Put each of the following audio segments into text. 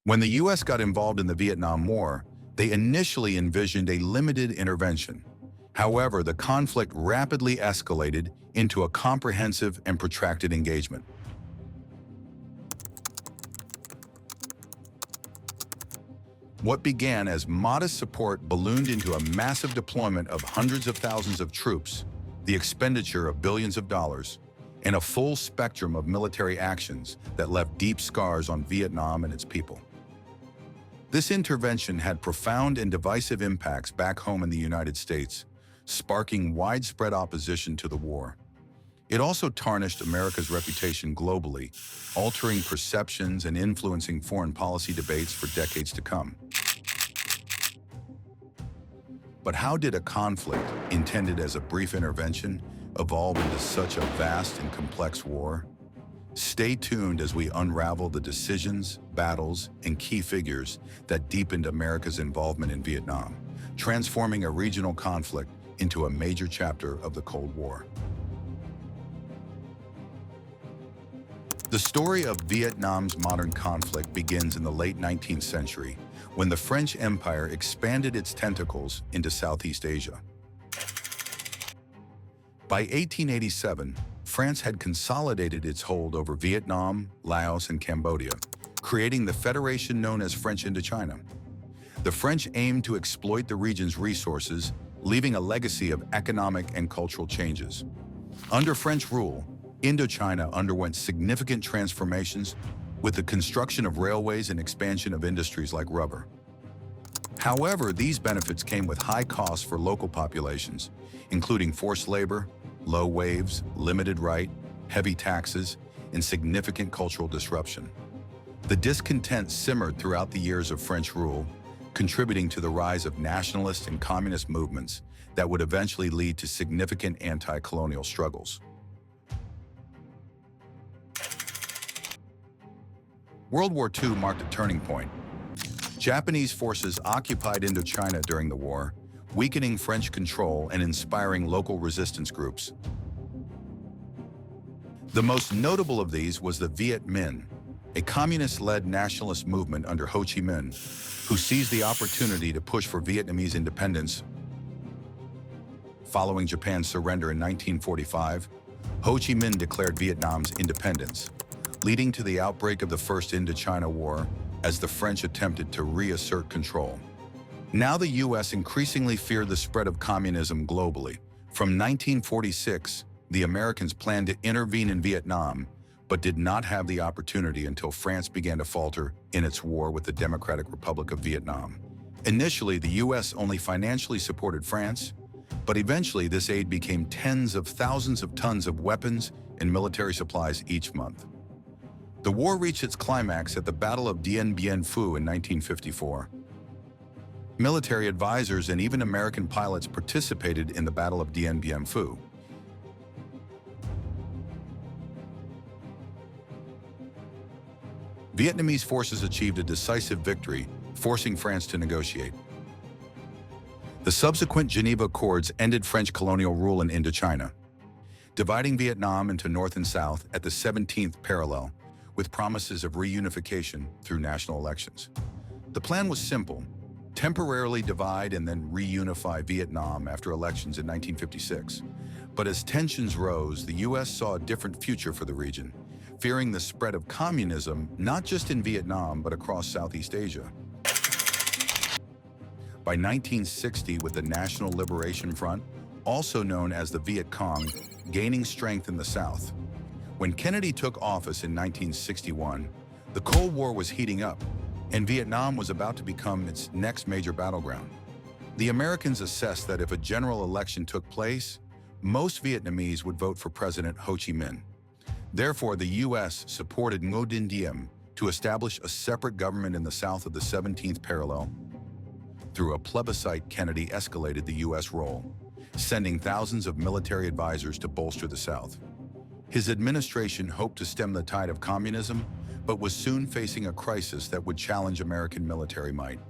When the U.S. got involved in the Vietnam War, they initially envisioned a limited intervention. However, the conflict rapidly escalated into a comprehensive and protracted engagement. What began as modest support ballooned into a massive deployment of hundreds of thousands of troops, the expenditure of billions of dollars, and a full spectrum of military actions that left deep scars on Vietnam and its people. This intervention had profound and divisive impacts back home in the United States, sparking widespread opposition to the war. It also tarnished America's reputation globally, altering perceptions and influencing foreign policy debates for decades to come. But how did a conflict, intended as a brief intervention, evolve into such a vast and complex war? Stay tuned as we unravel the decisions, battles, and key figures that deepened America's involvement in Vietnam, transforming a regional conflict into a major chapter of the Cold War. The story of Vietnam's modern conflict begins in the late 19th century, when the French Empire expanded its tentacles into Southeast Asia. By 1887, France had consolidated its hold over Vietnam, Laos, and Cambodia, creating the federation known as French Indochina. The French aimed to exploit the region's resources, leaving a legacy of economic and cultural changes. Under French rule, Indochina underwent significant transformations with the construction of railways and expansion of industries like rubber. However, these benefits came with high costs for local populations, including forced labor, low wages, limited right, heavy taxes, and significant cultural disruption. The discontent simmered throughout the years of French rule, contributing to the rise of nationalist and communist movements that would eventually lead to significant anti-colonial struggles. World War II marked a turning point. Japanese forces occupied Indochina during the war, weakening French control and inspiring local resistance groups. The most notable of these was the Viet Minh, a communist-led nationalist movement under Ho Chi Minh, who seized the opportunity to push for Vietnamese independence. Following Japan's surrender in 1945, Ho Chi Minh declared Vietnam's independence, leading to the outbreak of the First Indochina War as the French attempted to reassert control. Now the U.S. increasingly feared the spread of communism globally. From 1946, the Americans planned to intervene in Vietnam, but did not have the opportunity until France began to falter in its war with the Democratic Republic of Vietnam. Initially, the U.S. only financially supported France, but eventually this aid became tens of thousands of tons of weapons and military supplies each month. The war reached its climax at the Battle of Dien Bien Phu in 1954. Military advisors and even American pilots participated in the Battle of Dien Bien Phu. Vietnamese forces achieved a decisive victory, forcing France to negotiate. The subsequent Geneva Accords ended French colonial rule in Indochina, dividing Vietnam into North and South at the 17th parallel, with promises of reunification through national elections. The plan was simple: temporarily divide and then reunify Vietnam after elections in 1956. But as tensions rose, the U.S. saw a different future for the region, fearing the spread of communism not just in Vietnam but across Southeast Asia. By 1960, with the National Liberation Front, also known as the Viet Cong, gaining strength in the South. When Kennedy took office in 1961, the Cold War was heating up, and Vietnam was about to become its next major battleground. The Americans assessed that if a general election took place, most Vietnamese would vote for President Ho Chi Minh. Therefore, the U.S. supported Ngo Dinh Diem to establish a separate government in the south of the 17th parallel. Through a plebiscite, Kennedy escalated the U.S. role, sending thousands of military advisors to bolster the South. His administration hoped to stem the tide of communism, but was soon facing a crisis that would challenge American military might.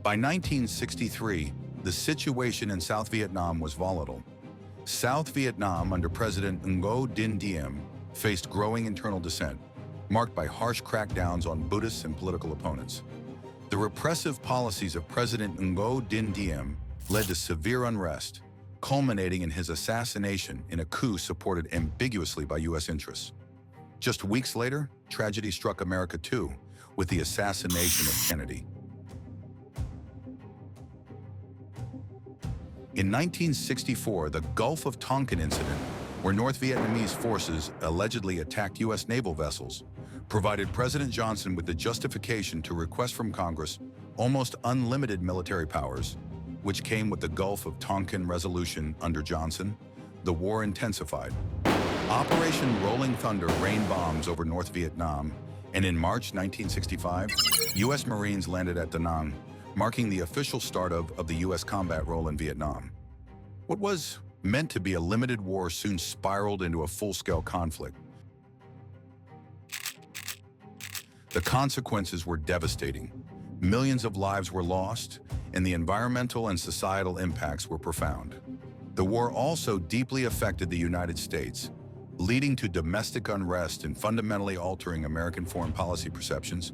By 1963, the situation in South Vietnam was volatile. South Vietnam, under President Ngo Dinh Diem, faced growing internal dissent. marked by harsh crackdowns on Buddhists and political opponents. The repressive policies of President Ngo Dinh Diem led to severe unrest, culminating in his assassination in a coup supported ambiguously by U.S. interests. Just weeks later, tragedy struck America too, with the assassination of Kennedy. In 1964, the Gulf of Tonkin Incident, where North Vietnamese forces allegedly attacked U.S. naval vessels, provided President Johnson with the justification to request from Congress almost unlimited military powers, which came with the Gulf of Tonkin resolution under Johnson. The war intensified. Operation Rolling Thunder rained bombs over North Vietnam, and in March 1965, U.S. Marines landed at Da Nang, marking the official start of the U.S. combat role in Vietnam. What was meant to be a limited war soon spiraled into a full-scale conflict. The consequences were devastating. Millions of lives were lost, and the environmental and societal impacts were profound. The war also deeply affected the United States, leading to domestic unrest and fundamentally altering American foreign policy perceptions.